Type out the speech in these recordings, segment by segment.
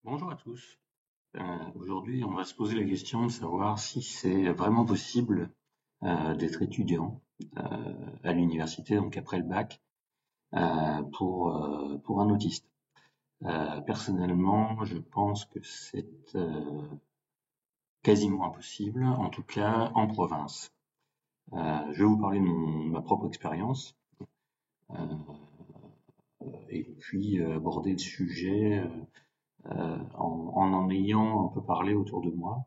Bonjour à tous. Aujourd'hui, on va se poser la question de savoir si c'est vraiment possible d'être étudiant à l'université, donc après le bac, pour un autiste. Personnellement, je pense que c'est quasiment impossible, en tout cas en province. Je vais vous parler de ma propre expérience et puis aborder le sujet en ayant un peu parlé autour de moi.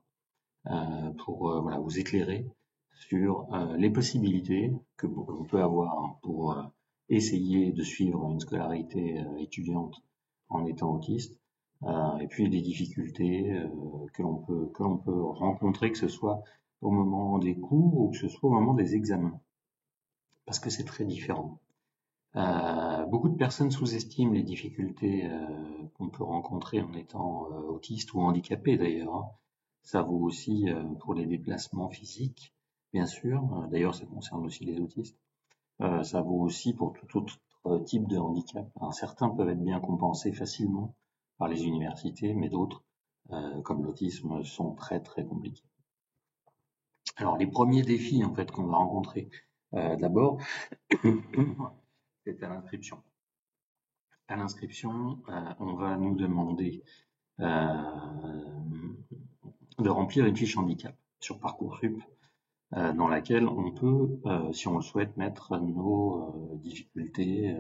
Pour voilà, vous éclairer sur les possibilités que l'on peut avoir pour essayer de suivre une scolarité étudiante en étant autiste, et puis les difficultés que l'on peut rencontrer, que ce soit au moment des cours ou que ce soit au moment des examens, parce que c'est très différent. Beaucoup de personnes sous-estiment les difficultés qu'on peut rencontrer en étant autiste ou handicapé d'ailleurs, hein. Ça vaut aussi pour les déplacements physiques, bien sûr. D'ailleurs, ça concerne aussi les autistes. Ça vaut aussi pour tout autre type de handicap. Alors, certains peuvent être bien compensés facilement par les universités, mais d'autres, comme l'autisme, sont très très compliqués. Alors, les premiers défis en fait qu'on va rencontrer, d'abord, c'est à l'inscription. À l'inscription, on va nous demander de remplir une fiche handicap sur Parcoursup, dans laquelle on peut, si on le souhaite, mettre nos difficultés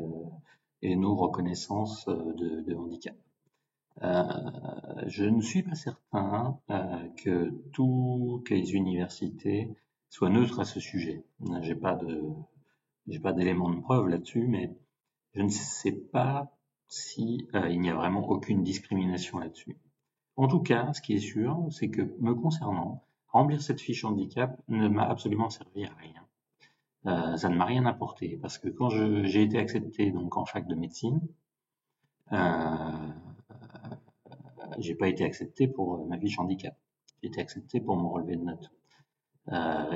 et nos reconnaissances de handicap. Je ne suis pas certain que toutes les universités soient neutres à ce sujet. J'ai pas d'éléments de preuve là-dessus, mais je ne sais pas si il n'y a vraiment aucune discrimination là-dessus. En tout cas, ce qui est sûr, c'est que me concernant, remplir cette fiche handicap ne m'a absolument servi à rien. Ça ne m'a rien apporté parce que quand j'ai été accepté donc en fac de médecine, euh, j'ai pas été accepté pour ma fiche handicap. J'ai été accepté pour mon relevé de notes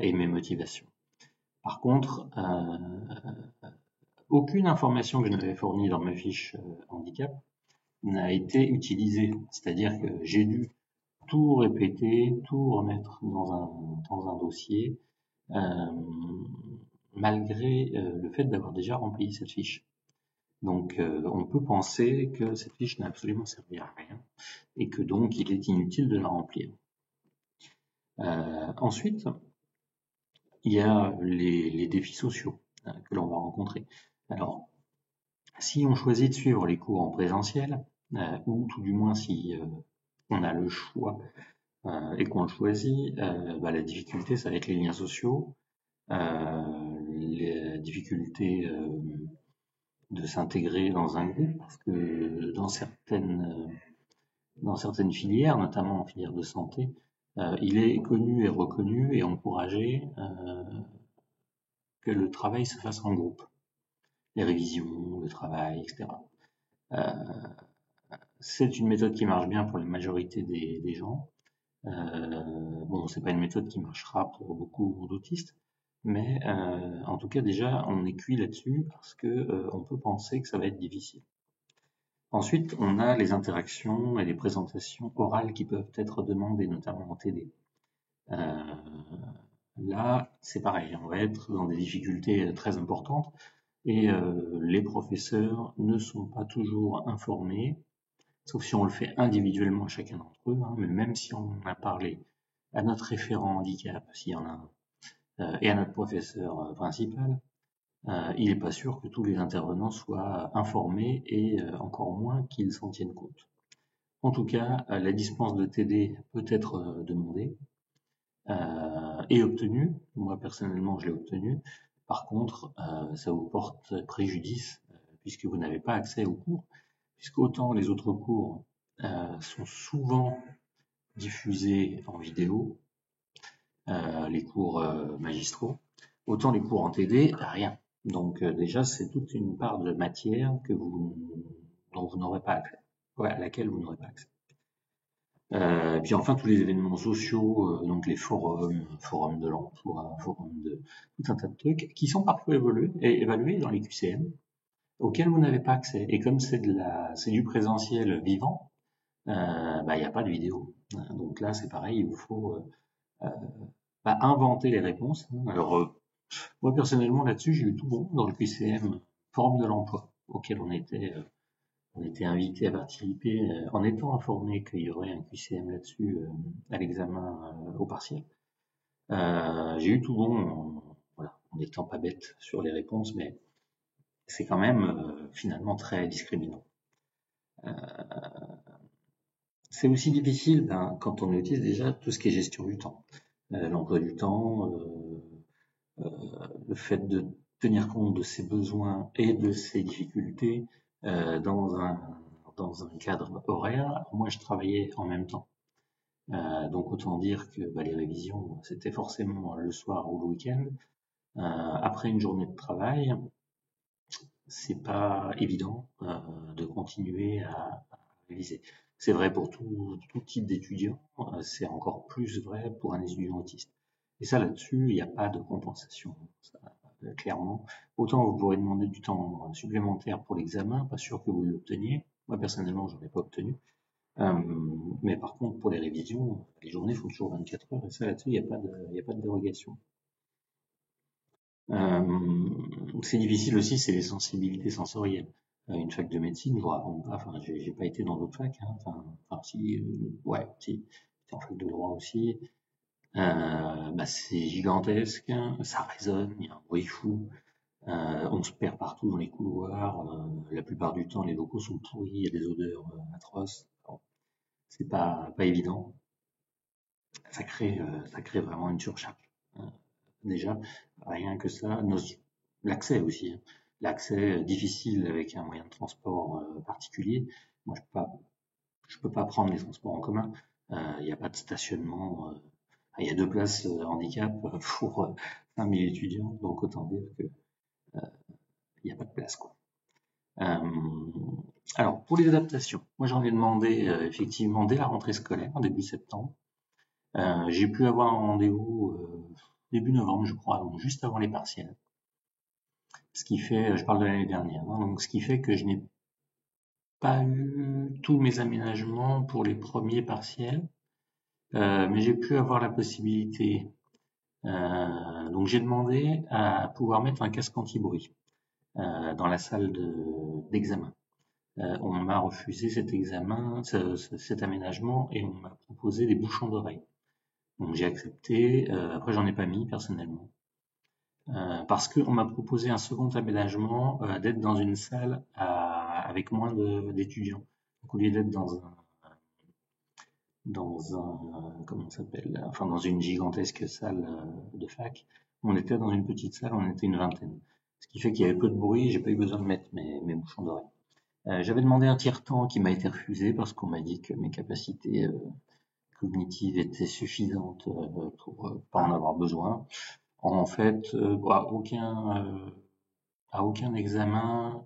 et mes motivations. Par contre, aucune information que je n'avais fournie dans ma fiche handicap n'a été utilisée. C'est-à-dire que j'ai dû tout répéter, tout remettre dans un dossier, euh, malgré le fait d'avoir déjà rempli cette fiche. Donc on peut penser que cette fiche n'a absolument servi à rien et que donc il est inutile de la remplir. Ensuite, il y a les défis sociaux que l'on va rencontrer. Alors, si on choisit de suivre les cours en présentiel, ou tout du moins si on a le choix et qu'on le choisit, la difficulté, ça va être les liens sociaux, les difficultés de s'intégrer dans un groupe, parce que dans certaines filières, notamment en filière de santé, il est connu et reconnu et encouragé que le travail se fasse en groupe, les révisions, le travail, etc. C'est une méthode qui marche bien pour la majorité des gens. Bon, c'est pas une méthode qui marchera pour beaucoup d'autistes, mais en tout cas déjà on est cuit là-dessus parce que on peut penser que ça va être difficile. Ensuite, on a les interactions et les présentations orales qui peuvent être demandées, notamment en TD. Là, c'est pareil, on va être dans des difficultés très importantes et les professeurs ne sont pas toujours informés, sauf si on le fait individuellement à chacun d'entre eux, hein, mais même si on a parlé à notre référent handicap, s'il y en a un, et à notre professeur principal, il n'est pas sûr que tous les intervenants soient informés et encore moins qu'ils s'en tiennent compte. En tout cas, la dispense de TD peut être demandée et obtenue. Moi, personnellement, je l'ai obtenue. Par contre, ça vous porte préjudice puisque vous n'avez pas accès aux cours, puisque autant les autres cours sont souvent diffusés en vidéo, les cours magistraux, autant les cours en TD, rien. Donc déjà, c'est toute une part de matière dont vous n'aurez pas accès, ouais, à laquelle vous n'aurez pas accès. Puis enfin tous les événements sociaux, donc les forums de l'emploi, forums de tout un tas de trucs qui sont parfois évalués dans les QCM, auxquels vous n'avez pas accès. Et comme c'est du présentiel vivant, il n'y a pas de vidéo. Donc là, c'est pareil, il vous faut inventer les réponses. Alors, moi personnellement là-dessus, j'ai eu tout bon dans le QCM forme de l'emploi auquel on était invité à participer en étant informé qu'il y aurait un QCM là-dessus à l'examen au partiel. J'ai eu tout bon, voilà, en n'étant pas bête sur les réponses, mais c'est quand même finalement très discriminant. C'est aussi difficile quand on utilise déjà tout ce qui est gestion du temps, l'emploi du temps, le fait de tenir compte de ses besoins et de ses difficultés dans un cadre horaire. Alors moi, je travaillais en même temps. Donc autant dire que les révisions, c'était forcément le soir ou le week-end. Après une journée de travail, c'est pas évident de continuer à réviser. C'est vrai pour tout type d'étudiant, c'est encore plus vrai pour un étudiant autiste. Et ça, là-dessus, il n'y a pas de compensation. Ça, clairement, autant vous pourrez demander du temps supplémentaire pour l'examen, pas sûr que vous l'obteniez. Moi, personnellement, j'en ai pas obtenu. Mais par contre, pour les révisions, les journées font toujours 24 heures, et ça, là-dessus, il n'y a pas de dérogation. C'est difficile aussi, c'est les sensibilités sensorielles. Une fac de médecine, je vous raconte pas, enfin, j'ai pas été dans d'autres facs, hein, enfin, si, ouais, si, j'étais en fac de droit aussi. C'est gigantesque, ça résonne, il y a un bruit fou, on se perd partout dans les couloirs, la plupart du temps, les locaux sont pourris, il y a des odeurs atroces. Bon, c'est pas évident. Ça crée vraiment une surcharge. Déjà, rien que ça, l'accès aussi, hein. L'accès difficile avec un moyen de transport particulier. Moi, je peux pas prendre les transports en commun. Il n'y a pas de stationnement. Il y a 2 places handicap pour 5000 étudiants, donc autant dire que il n'y a pas de place, quoi. Alors, pour les adaptations, moi j'en ai demandé effectivement dès la rentrée scolaire, en début septembre. J'ai pu avoir un rendez-vous début novembre, je crois, donc juste avant les partiels. Ce qui fait, je parle de l'année dernière, hein, donc ce qui fait que je n'ai pas eu tous mes aménagements pour les premiers partiels, mais j'ai pu avoir la possibilité. Donc j'ai demandé à pouvoir mettre un casque anti-bruit dans la salle d'examen. On m'a refusé cet aménagement, et on m'a proposé des bouchons d'oreille. Donc j'ai accepté. Après j'en ai pas mis personnellement. Parce qu'on m'a proposé un second aménagement d'être dans une salle avec moins d'étudiants. Donc au lieu d'être comment ça s'appelle, enfin dans une gigantesque salle de fac, on était dans une petite salle, on était une vingtaine. Ce qui fait qu'il y avait peu de bruit, j'ai pas eu besoin de mettre mes bouchons d'oreille. J'avais demandé un tiers-temps qui m'a été refusé parce qu'on m'a dit que mes capacités cognitives étaient suffisantes pour pas en avoir besoin. En fait, à aucun examen,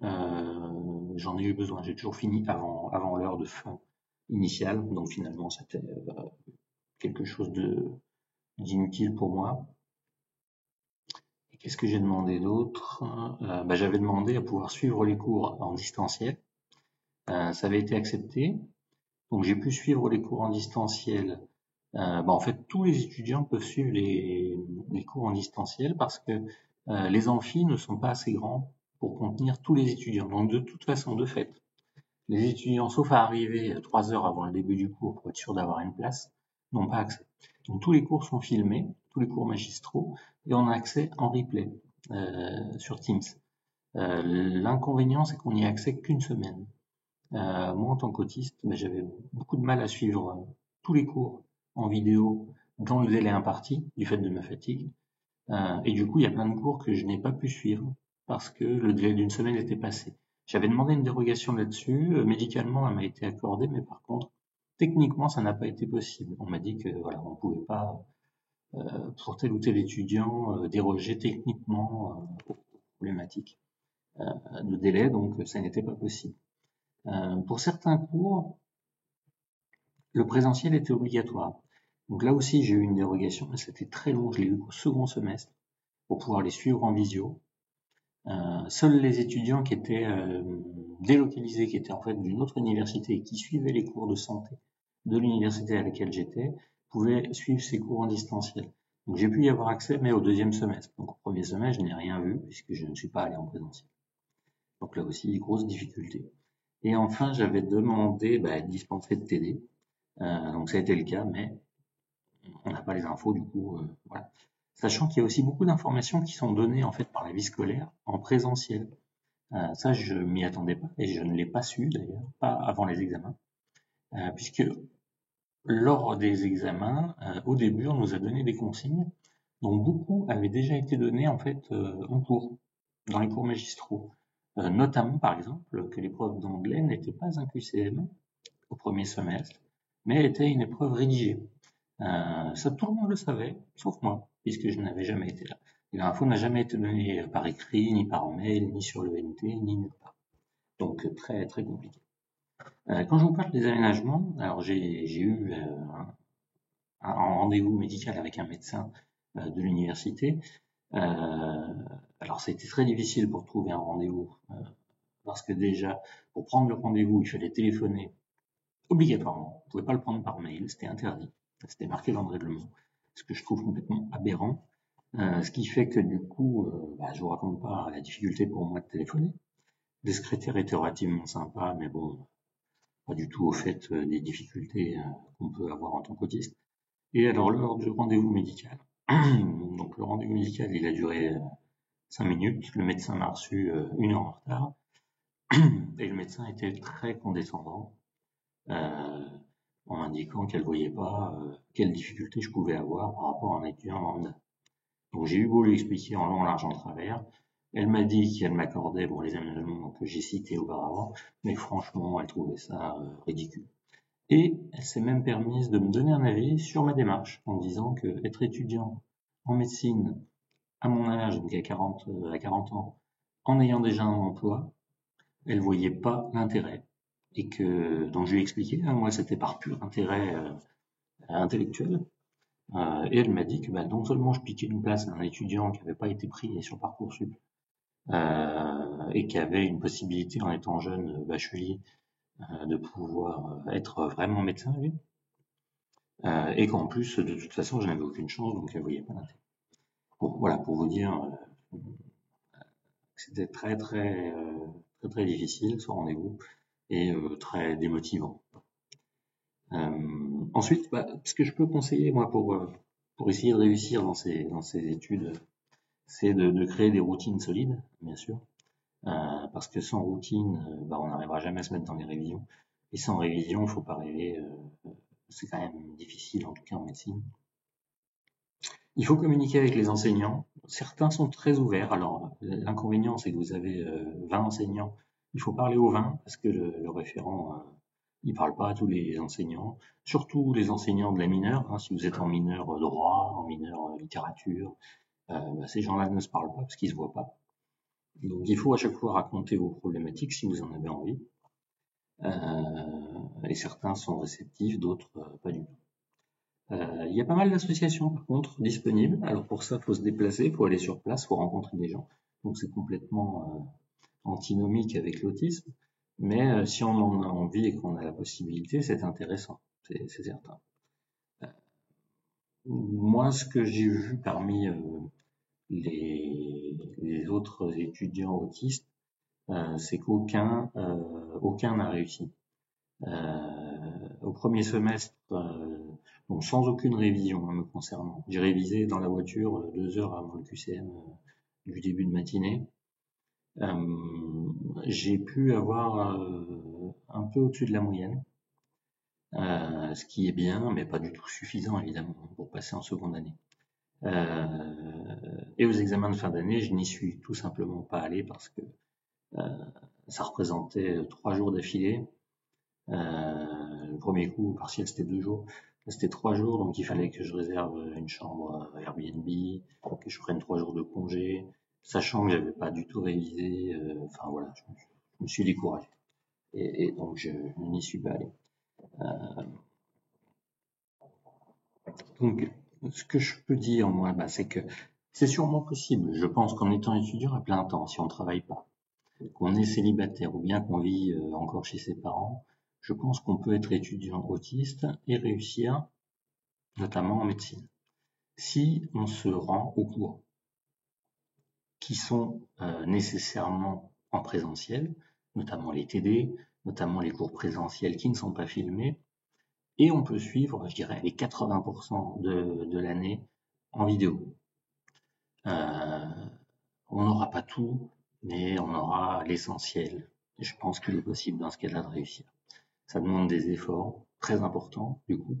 j'en ai eu besoin. J'ai toujours fini avant l'heure de fin initiale, donc finalement c'était quelque chose d'inutile pour moi. Et qu'est-ce que j'ai demandé d'autre? J'avais demandé à pouvoir suivre les cours en distanciel. Ça avait été accepté, donc j'ai pu suivre les cours en distanciel. En fait, tous les étudiants peuvent suivre les cours en distanciel parce que les amphis ne sont pas assez grands pour contenir tous les étudiants. Donc de toute façon, de fait, les étudiants, sauf à arriver 3 heures avant le début du cours pour être sûr d'avoir une place, n'ont pas accès. Donc tous les cours sont filmés, tous les cours magistraux, et on a accès en replay sur Teams. L'inconvénient, c'est qu'on n'y a accès qu'une semaine. Moi, en tant qu'autiste, j'avais beaucoup de mal à suivre tous les cours en vidéo dans le délai imparti, du fait de ma fatigue. Et du coup, il y a plein de cours que je n'ai pas pu suivre parce que le délai d'une semaine était passé. J'avais demandé une dérogation là-dessus. Médicalement, elle m'a été accordée, mais par contre, techniquement, ça n'a pas été possible. On m'a dit que voilà, on ne pouvait pas, pour tel ou tel étudiant, déroger techniquement aux problématiques de délai, donc ça n'était pas possible. Pour certains cours, le présentiel était obligatoire. Donc là aussi, j'ai eu une dérogation, mais c'était très long. Je l'ai eu au second semestre pour pouvoir les suivre en visio. Seuls les étudiants qui étaient délocalisés, qui étaient en fait d'une autre université et qui suivaient les cours de santé de l'université à laquelle j'étais, pouvaient suivre ces cours en distanciel. Donc j'ai pu y avoir accès, mais au deuxième semestre. Donc au premier semestre, je n'ai rien vu puisque je ne suis pas allé en présentiel. Donc là aussi, grosse difficulté. Et enfin, j'avais demandé à être dispensé de TD. Donc ça a été le cas, mais on n'a pas les infos, du coup, voilà. Sachant qu'il y a aussi beaucoup d'informations qui sont données en fait par la vie scolaire en présentiel. Ça, je m'y attendais pas et je ne l'ai pas su d'ailleurs, pas avant les examens, puisque lors des examens, au début, on nous a donné des consignes dont beaucoup avaient déjà été données en fait en cours, dans les cours magistraux. Notamment, par exemple, que l'épreuve d'anglais n'était pas un QCM au premier semestre, mais était une épreuve rédigée. Ça, tout le monde le savait, sauf moi, puisque je n'avais jamais été là. Et l'info n'a jamais été donnée par écrit, ni par mail, ni sur le NT, ni nulle part. Donc très très compliqué. Quand je vous parle des aménagements, alors j'ai eu un rendez-vous médical avec un médecin de l'université. Alors ça a été très difficile pour trouver un rendez-vous, parce que déjà, pour prendre le rendez-vous, il fallait téléphoner obligatoirement. On ne pouvait pas le prendre par mail, c'était interdit. C'était marqué dans le règlement, ce que je trouve complètement aberrant. Ce qui fait que du coup, je vous raconte pas la difficulté pour moi de téléphoner. Le secrétaire était relativement sympa, mais bon, pas du tout au fait des difficultés qu'on peut avoir en tant qu'autiste. Et alors lors du rendez-vous médical, donc le rendez-vous médical il a duré 5 minutes, le médecin m'a reçu 1 heure en retard, et le médecin était très condescendant, en m'indiquant qu'elle voyait pas quelles difficultés je pouvais avoir par rapport à un étudiant lambda. Donc j'ai eu beau lui expliquer en long, large, en travers. Elle m'a dit qu'elle m'accordait les aménagements que j'ai cités auparavant, mais franchement, elle trouvait ça ridicule. Et elle s'est même permise de me donner un avis sur ma démarche, en disant que être étudiant en médecine à mon âge, donc à 40 ans, en ayant déjà un emploi, elle voyait pas l'intérêt. Et que, donc je lui ai expliqué, moi c'était par pur intérêt intellectuel, et elle m'a dit que non seulement je piquais une place à un étudiant qui n'avait pas été pris sur Parcoursup, et qui avait une possibilité en étant jeune bachelier de pouvoir être vraiment médecin, lui, et qu'en plus, de toute façon, je n'avais aucune chance, donc elle voyait pas l'intérêt. Bon, voilà, pour vous dire que c'était très très difficile ce rendez-vous et très démotivant. Ensuite, ce que je peux conseiller moi pour essayer de réussir dans ces études, c'est de créer des routines solides, bien sûr, parce que sans routine, on n'arrivera jamais à se mettre dans les révisions. Et sans révision, il faut pas rêver, c'est quand même difficile, en tout cas en médecine. Il faut communiquer avec les enseignants. Certains sont très ouverts. Alors, l'inconvénient, c'est que vous avez 20 enseignants. Il faut parler aux 20 parce que le référent, il parle pas à tous les enseignants. Surtout les enseignants de la mineure. Si vous êtes en mineur droit, en mineur littérature, ces gens-là ne se parlent pas parce qu'ils se voient pas. Donc, il faut à chaque fois raconter vos problématiques si vous en avez envie. Et certains sont réceptifs, d'autres pas du tout. Il y a pas mal d'associations par contre disponibles. Alors pour ça, il faut se déplacer, il faut aller sur place, il faut rencontrer des gens. Donc c'est complètement antinomique avec l'autisme. Mais si on en a envie et qu'on a la possibilité, c'est intéressant, c'est certain. Moi, ce que j'ai vu parmi les autres étudiants autistes, c'est qu'aucun n'a réussi. Au premier semestre, donc sans aucune révision me concernant. J'ai révisé dans la voiture 2 heures avant le QCM du début de matinée. J'ai pu avoir un peu au-dessus de la moyenne, ce qui est bien, mais pas du tout suffisant évidemment pour passer en seconde année. Et aux examens de fin d'année, je n'y suis tout simplement pas allé parce que ça représentait 3 jours d'affilée. Le premier coup, partiel, c'était 2 jours. Là, c'était 3 jours, donc il fallait que je réserve une chambre Airbnb, que je prenne 3 jours de congé, sachant que j'avais pas du tout révisé. Enfin voilà, je me suis découragé. Et donc je n'y suis pas allé. Donc ce que je peux dire moi, c'est que C'est sûrement possible. Je pense qu'en étant étudiant à plein temps, si on ne travaille pas, qu'on est célibataire ou bien qu'on vit encore chez ses parents, je pense qu'on peut être étudiant autiste et réussir, notamment en médecine, si on se rend aux cours qui sont nécessairement en présentiel, notamment les TD, notamment les cours présentiels qui ne sont pas filmés, et on peut suivre, je dirais, les 80% de l'année en vidéo. On n'aura pas tout, mais on aura l'essentiel. Et je pense qu'il est possible dans ce cas-là de réussir. Ça demande des efforts très importants, du coup,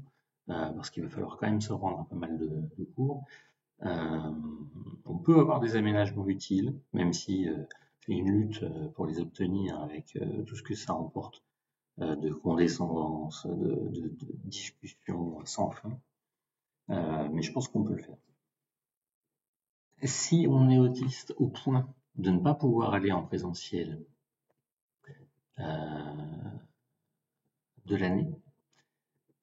parce qu'il va falloir quand même se rendre à pas mal de cours. On peut avoir des aménagements utiles, même si c'est une lutte pour les obtenir avec tout ce que ça emporte de condescendance, de discussions sans fin. Mais je pense qu'on peut le faire. Si on est autiste au point de ne pas pouvoir aller en présentiel de l'année,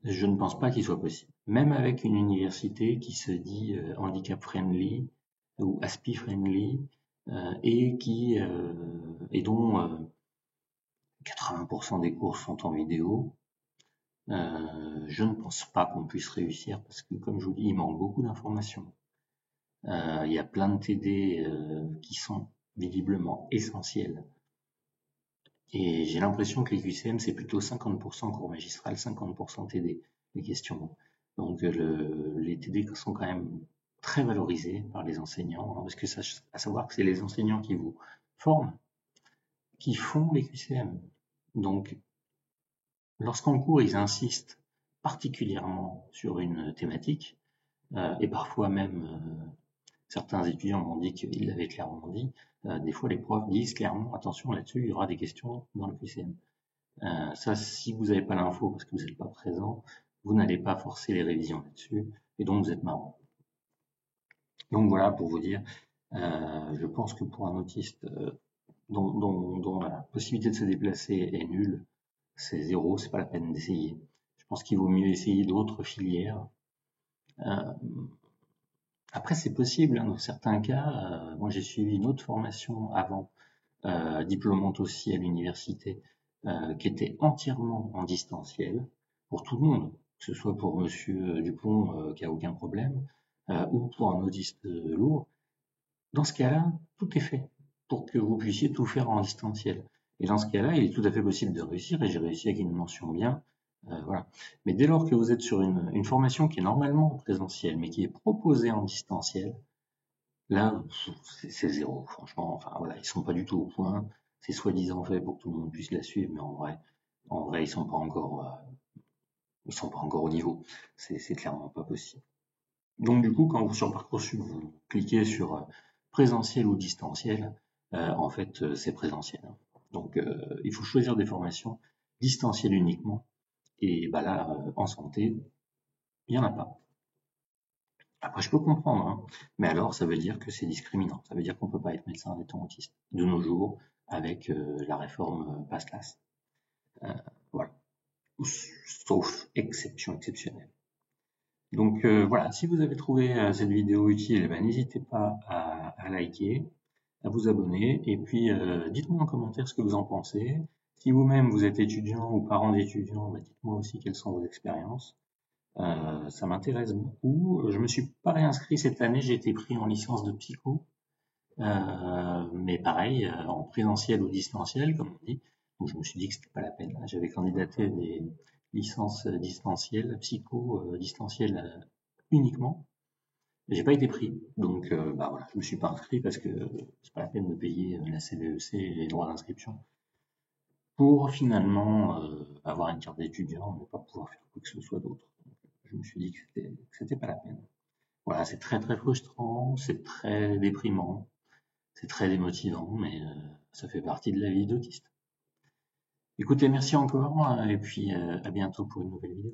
je ne pense pas qu'il soit possible. Même avec une université qui se dit handicap friendly ou ASPI friendly et dont 80% des cours sont en vidéo, je ne pense pas qu'on puisse réussir parce que, comme je vous dis, il manque beaucoup d'informations. Il y a plein de TD qui sont visiblement essentiels. Et j'ai l'impression que les QCM, c'est plutôt 50% cours magistral, 50% TD, les questions. Donc les TD sont quand même très valorisés par les enseignants, parce que à savoir que c'est les enseignants qui vous forment, qui font les QCM. Donc, lorsqu'en cours, ils insistent particulièrement sur une thématique, et parfois même certains étudiants m'ont dit qu'ils l'avaient clairement dit. Des fois, les profs disent clairement, attention là-dessus, il y aura des questions dans le QCM. Ça, si vous n'avez pas l'info parce que vous n'êtes pas présent, vous n'allez pas forcer les révisions là-dessus, et donc vous êtes marrant. Donc voilà, pour vous dire, je pense que pour un autiste dont la possibilité de se déplacer est nulle, c'est zéro, c'est pas la peine d'essayer. Je pense qu'il vaut mieux essayer d'autres filières. Après, c'est possible, hein, dans certains cas. Moi, j'ai suivi une autre formation avant, diplômante aussi à l'université, qui était entièrement en distanciel pour tout le monde, que ce soit pour Monsieur Dupont, qui a aucun problème, ou pour un autiste lourd. Dans ce cas-là, tout est fait pour que vous puissiez tout faire en distanciel. Et dans ce cas-là, il est tout à fait possible de réussir, et j'ai réussi avec une mention bien. Voilà. Mais dès lors que vous êtes sur une formation qui est normalement en présentiel, mais qui est proposée en distanciel, là, c'est zéro, franchement. Enfin, voilà, ils sont pas du tout au point. C'est soi-disant fait pour que tout le monde puisse la suivre, mais en vrai, ils sont pas encore au niveau. C'est clairement pas possible. Donc, du coup, quand vous sur Parcoursup, vous cliquez sur présentiel ou distanciel, en fait, c'est présentiel. Donc, il faut choisir des formations distancielles uniquement. Et bah là, en santé, il n'y en a pas. Après, je peux comprendre, hein, mais alors ça veut dire que c'est discriminant. Ça veut dire qu'on ne peut pas être médecin en étant autiste de nos jours avec la réforme PASLAS. Voilà. Sauf exception exceptionnelle. Donc voilà, si vous avez trouvé cette vidéo utile, eh ben, n'hésitez pas à liker, à vous abonner, et puis dites-moi en commentaire ce que vous en pensez. Si vous-même vous êtes étudiant ou parent d'étudiant, bah, dites-moi aussi quelles sont vos expériences. Ça m'intéresse beaucoup. Je me suis pas réinscrit cette année, j'ai été pris en licence de psycho, mais pareil, en présentiel ou distanciel, comme on dit. Donc je me suis dit que c'était pas la peine. J'avais candidaté à des licences distancielles, psycho distancielles uniquement. J'ai pas été pris, donc bah voilà, je me suis pas inscrit parce que c'est pas la peine de payer la CVEC et les droits d'inscription pour finalement avoir une carte d'étudiant mais pas pouvoir faire quoi que ce soit d'autre. Je me suis dit que c'était pas la peine. Voilà, c'est très très frustrant, c'est très déprimant, c'est très démotivant, mais ça fait partie de la vie d'autiste. Écoutez, merci encore, et puis à bientôt pour une nouvelle vidéo.